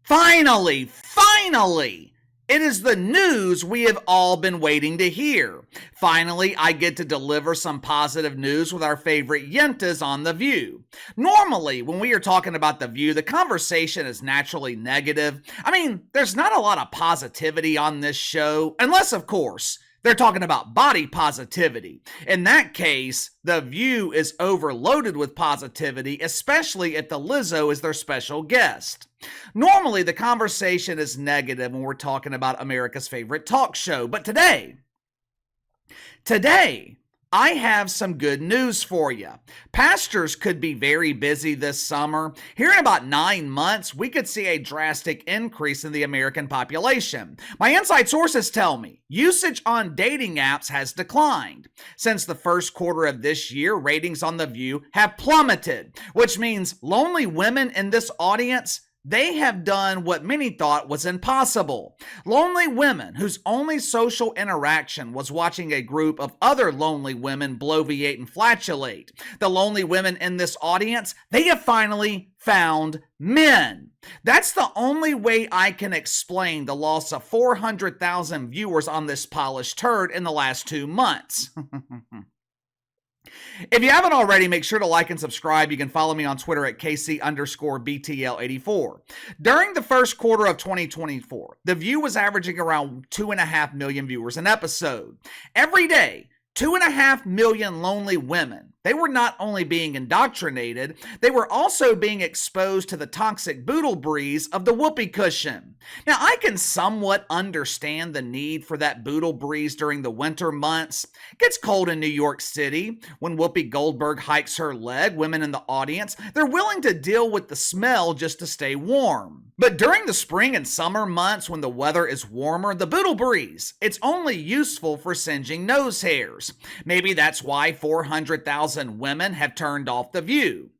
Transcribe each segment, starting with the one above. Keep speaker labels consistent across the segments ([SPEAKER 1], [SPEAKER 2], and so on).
[SPEAKER 1] Finally, it is the news we have all been waiting to hear. Finally, I get to deliver some positive news with our favorite yentas on The View. Normally, when we are talking about The View, the conversation is naturally negative. I mean, there's not a lot of positivity on this show, unless, of course, they're talking about body positivity. In that case, The View is overloaded with positivity, especially if the Lizzo is their special guest. Normally, the conversation is negative when we're talking about America's favorite talk show, but today, I have some good news for you. Pastors could be very busy this summer. Here in about 9 months, we could see a drastic increase in the American population. My inside sources tell me usage on dating apps has declined. Since the first quarter of this year, ratings on The View have plummeted, which means lonely women in this audience, they have done what many thought was impossible. Lonely women whose only social interaction was watching a group of other lonely women bloviate and flatulate. The lonely women in this audience, they have finally found men. That's the only way I can explain the loss of 400,000 viewers on this polished turd in the last 2 months. If you haven't already, make sure to like and subscribe. You can follow me on Twitter at KC_BTL84. During the first quarter of 2024, The View was averaging around 2.5 million viewers an episode. Every day, 2.5 million lonely women. They were not only being indoctrinated, they were also being exposed to the toxic boodle breeze of the Whoopi cushion. Now, I can somewhat understand the need for that boodle breeze during the winter months. It gets cold in New York City. When Whoopi Goldberg hikes her leg, women in the audience, they're willing to deal with the smell just to stay warm. But during the spring and summer months when the weather is warmer, the boodle breeze, it's only useful for singeing nose hairs. Maybe that's why 400,000 women have turned off The View.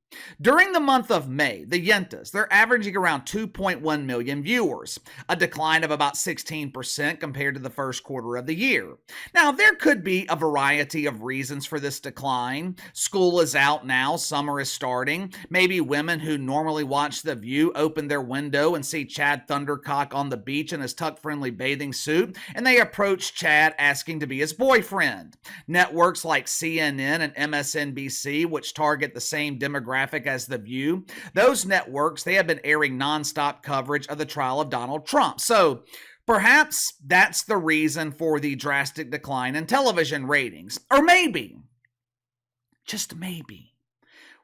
[SPEAKER 1] During the month of May, the Yentas, they're averaging around 2.1 million viewers, a decline of about 16% compared to the first quarter of the year. Now, there could be a variety of reasons for this decline. School is out now, summer is starting. Maybe women who normally watch The View open their window and see Chad Thundercock on the beach in his tuck-friendly bathing suit, and they approach Chad asking to be his boyfriend. Networks like CNN and MSNBC, which target the same demographic as The View, those networks, they have been airing nonstop coverage of the trial of Donald Trump. So perhaps that's the reason for the drastic decline in television ratings. Or maybe, just maybe,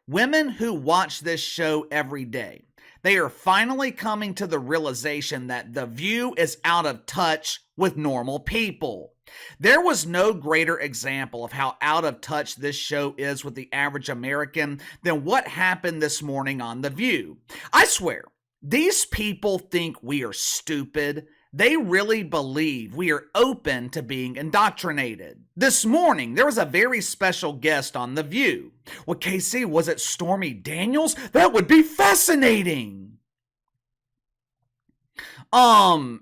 [SPEAKER 1] women who watch this show every day, they are finally coming to the realization that The View is out of touch with normal people. There was no greater example of how out of touch this show is with the average American than what happened this morning on The View. I swear, these people think we are stupid. They really believe we are open to being indoctrinated. This morning, there was a very special guest on The View. Well, KC, was it Stormy Daniels? That would be fascinating.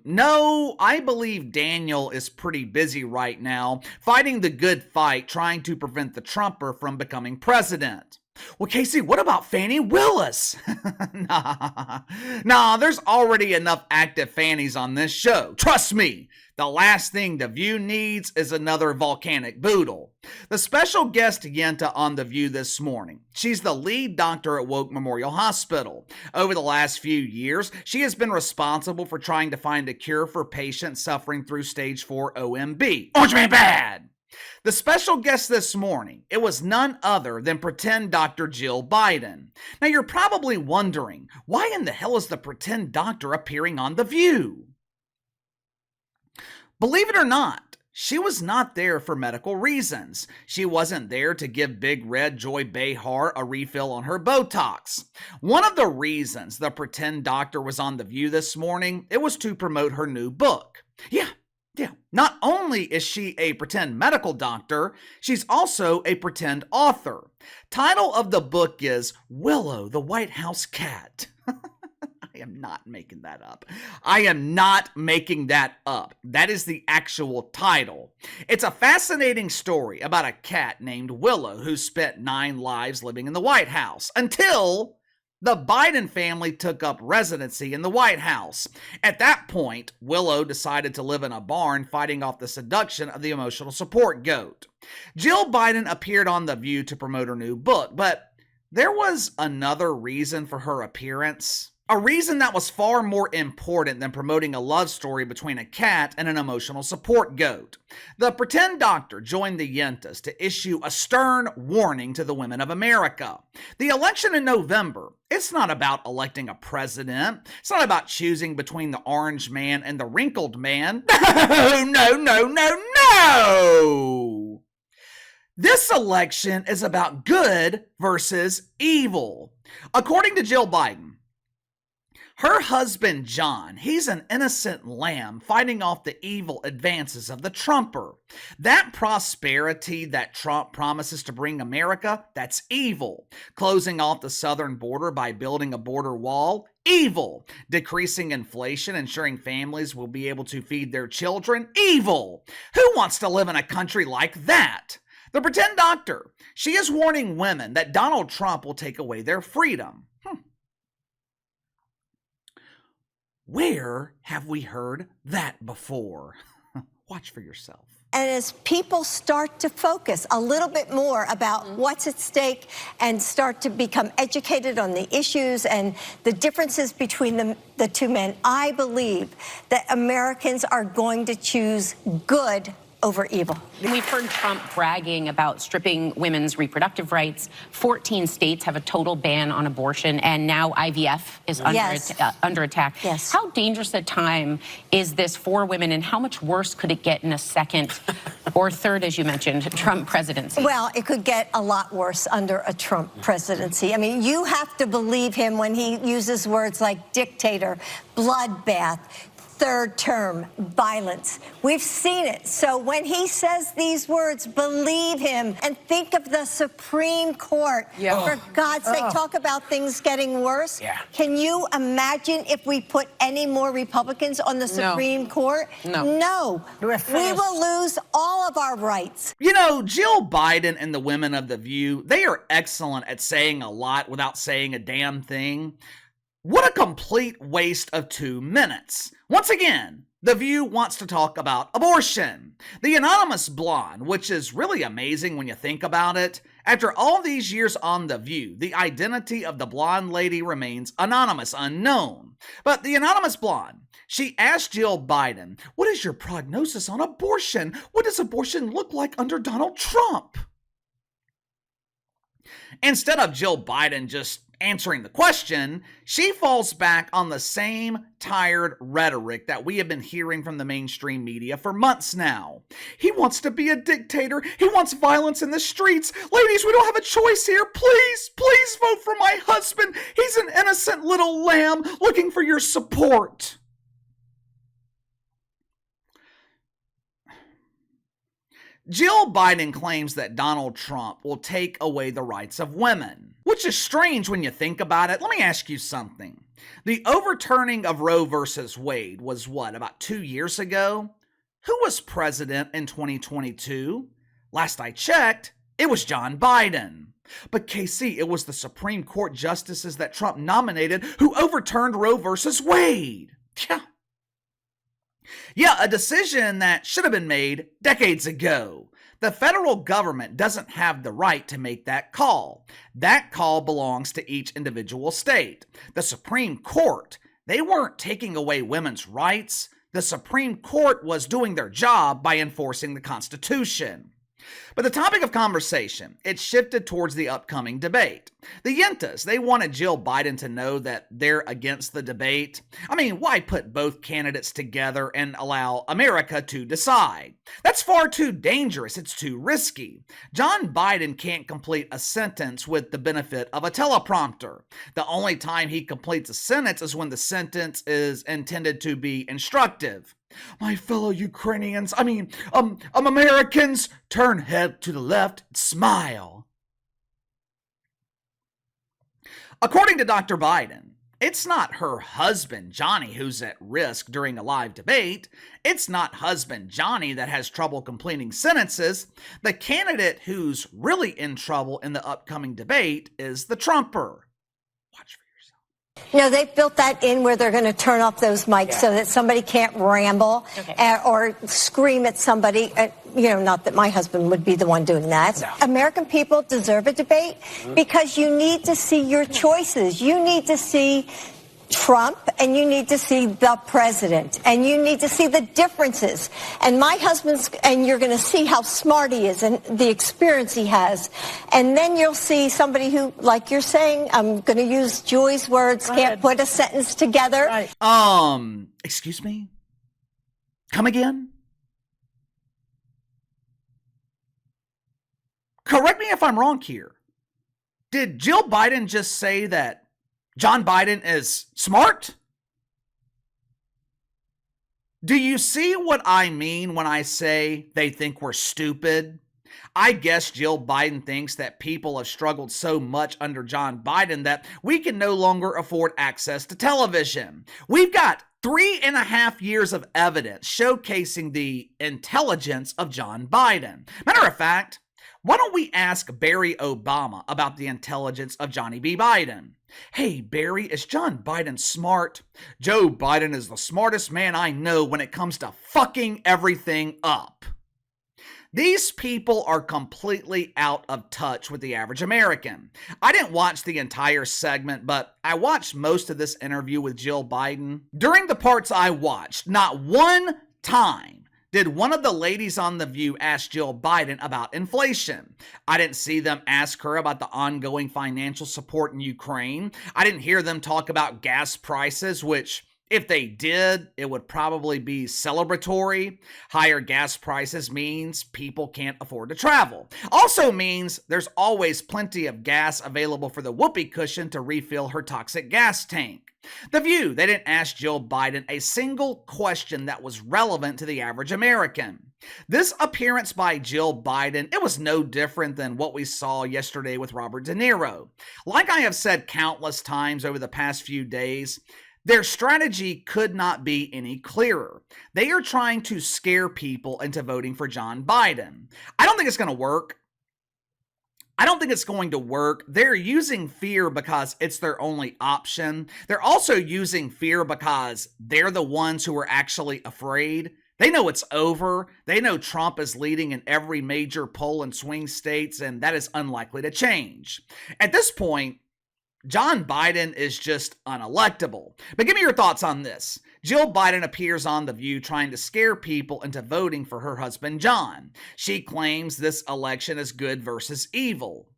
[SPEAKER 1] No, I believe Daniel is pretty busy right now, fighting the good fight, trying to prevent the Trumper from becoming president. Well, Casey, what about Fannie Willis? Nah, there's already enough active Fannies on this show. Trust me, the last thing The View needs is another volcanic boodle. The special guest Yenta on The View this morning, she's the lead doctor at Woke Memorial Hospital. Over the last few years, she has been responsible for trying to find a cure for patients suffering through stage 4 OMB. Orange Man Bad! The special guest this morning, it was none other than pretend Dr. Jill Biden. Now you're probably wondering, why in the hell is the pretend doctor appearing on The View? Believe it or not, she was not there for medical reasons. She wasn't there to give Big Red Joy Behar a refill on her Botox. One of the reasons the pretend doctor was on The View this morning, it was to promote her new book. Yeah. Not only is she a pretend medical doctor, she's also a pretend author. Title of the book is Willow, the White House Cat. I am not making that up. That is the actual title. It's a fascinating story about a cat named Willow who spent 9 lives living in the White House until the Biden family took up residency in the White House. At that point, Willow decided to live in a barn, fighting off the seduction of the emotional support goat. Jill Biden appeared on The View to promote her new book, but there was another reason for her appearance. A reason that was far more important than promoting a love story between a cat and an emotional support goat. The pretend doctor joined the Yentas to issue a stern warning to the women of America. The election in November, it's not about electing a president. It's not about choosing between the orange man and the wrinkled man. No! This election is about good versus evil. According to Jill Biden, her husband, John, he's an innocent lamb fighting off the evil advances of the Trumper. That prosperity that Trump promises to bring America, that's evil. Closing off the southern border by building a border wall, evil. Decreasing inflation, ensuring families will be able to feed their children, evil. Who wants to live in a country like that? The pretend doctor, she is warning women that Donald Trump will take away their freedom. Where have we heard that before? Watch for yourself.
[SPEAKER 2] And as people start to focus a little bit more about what's at stake and start to become educated on the issues and the differences between the two men, I believe that Americans are going to choose good over evil.
[SPEAKER 3] We've heard Trump bragging about stripping women's reproductive rights. 14 states have a total ban on abortion, and now IVF is under attack.
[SPEAKER 2] Yes.
[SPEAKER 3] How dangerous a time is this for women, and how much worse could it get in a second or third, as you mentioned, Trump presidency?
[SPEAKER 2] Well, it could get a lot worse under a Trump presidency. I mean, you have to believe him when he uses words like dictator, bloodbath, third term, violence. We've seen it. So when he says these words, believe him and think of the Supreme Court. For God's sake, talk about things getting worse. Can you imagine if we put any more Republicans on the Supreme Court? No. We will lose all of our rights.
[SPEAKER 1] You know, Jill Biden and the women of The View, they are excellent at saying a lot without saying a damn thing. What a complete waste of 2 minutes. Once again, The View wants to talk about abortion. The anonymous blonde, which is really amazing when you think about it. After all these years on The View, the identity of the blonde lady remains anonymous, unknown. But the anonymous blonde, she asked Jill Biden, what is your prognosis on abortion? What does abortion look like under Donald Trump? Instead of Jill Biden just answering the question, she falls back on the same tired rhetoric that we have been hearing from the mainstream media for months now. He wants to be a dictator. He wants violence in the streets. Ladies, we don't have a choice here. Please, please vote for my husband. He's an innocent little lamb looking for your support. Jill Biden claims that Donald Trump will take away the rights of women, which is strange when you think about it. Let me ask you something. The overturning of Roe versus Wade was what, about 2 years ago? Who was president in 2022? Last I checked, it was John Biden. But KC, it was the Supreme Court justices that Trump nominated who overturned Roe versus Wade. Yeah, a decision that should have been made decades ago. The federal government doesn't have the right to make that call. That call belongs to each individual state. The Supreme Court, they weren't taking away women's rights. The Supreme Court was doing their job by enforcing the Constitution. But the topic of conversation, it shifted towards the upcoming debate. The Yentas, they wanted Jill Biden to know that they're against the debate. I mean, why put both candidates together and allow America to decide? That's far too dangerous. It's too risky. John Biden can't complete a sentence with the benefit of a teleprompter. The only time he completes a sentence is when the sentence is intended to be instructive. My fellow Ukrainians, Americans, turn head to the left, smile. According to Dr. Biden, it's not her husband, Johnny, who's at risk during a live debate. It's not husband Johnny that has trouble completing sentences. The candidate who's really in trouble in the upcoming debate is the Trumper. Watch for yourself.
[SPEAKER 2] No, they've built that in where they're going to turn off those mics so that somebody can't ramble or scream at somebody. Not that my husband would be the one doing that. No. American people deserve a debate because you need to see your choices. You need to see Trump, and you need to see the president, and you need to see the differences. And my husband's, and you're going to see how smart he is and the experience he has. And then you'll see somebody who, like you're saying, I'm going to use Joy's words, can't put a sentence together.
[SPEAKER 1] Right. Excuse me? Come again? Correct me if I'm wrong here. Did Jill Biden just say that John Biden is smart? Do you see what I mean when I say they think we're stupid? I guess Jill Biden thinks that people have struggled so much under John Biden that we can no longer afford access to television. We've got 3.5 years of evidence showcasing the intelligence of John Biden. Matter of fact, why don't we ask Barry Obama about the intelligence of Johnny B. Biden? Hey, Barry, is John Biden smart? Joe Biden is the smartest man I know when it comes to fucking everything up. These people are completely out of touch with the average American. I didn't watch the entire segment, but I watched most of this interview with Jill Biden. During the parts I watched, not one time did one of the ladies on The View ask Jill Biden about inflation. I didn't see them ask her about the ongoing financial support in Ukraine. I didn't hear them talk about gas prices, which, if they did, it would probably be celebratory. Higher gas prices means people can't afford to travel. Also means there's always plenty of gas available for the Whoopi cushion to refill her toxic gas tank. The View, they didn't ask Jill Biden a single question that was relevant to the average American. This appearance by Jill Biden, it was no different than what we saw yesterday with Robert De Niro. Like I have said countless times over the past few days, their strategy could not be any clearer. They are trying to scare people into voting for John Biden. I don't think it's going to work. They're using fear because it's their only option. They're also using fear because they're the ones who are actually afraid. They know it's over. They know Trump is leading in every major poll in swing states, and that is unlikely to change. At this point, John Biden is just unelectable. But give me your thoughts on this. Jill Biden appears on The View trying to scare people into voting for her husband, John. She claims this election is good versus evil.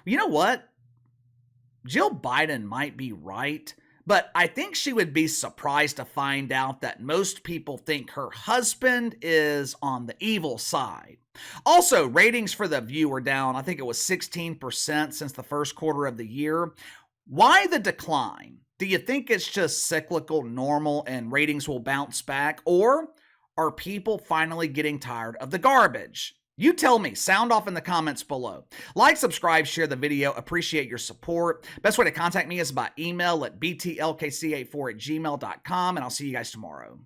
[SPEAKER 1] You know what? Jill Biden might be right, but I think she would be surprised to find out that most people think her husband is on the evil side. Also, ratings for The View were down, I think it was 16% since the first quarter of the year. Why the decline? Do you think it's just cyclical, normal, and ratings will bounce back? Or are people finally getting tired of the garbage? You tell me. Sound off in the comments below. Like, subscribe, share the video. Appreciate your support. Best way to contact me is by email at btlkc84@gmail.com, and I'll see you guys tomorrow.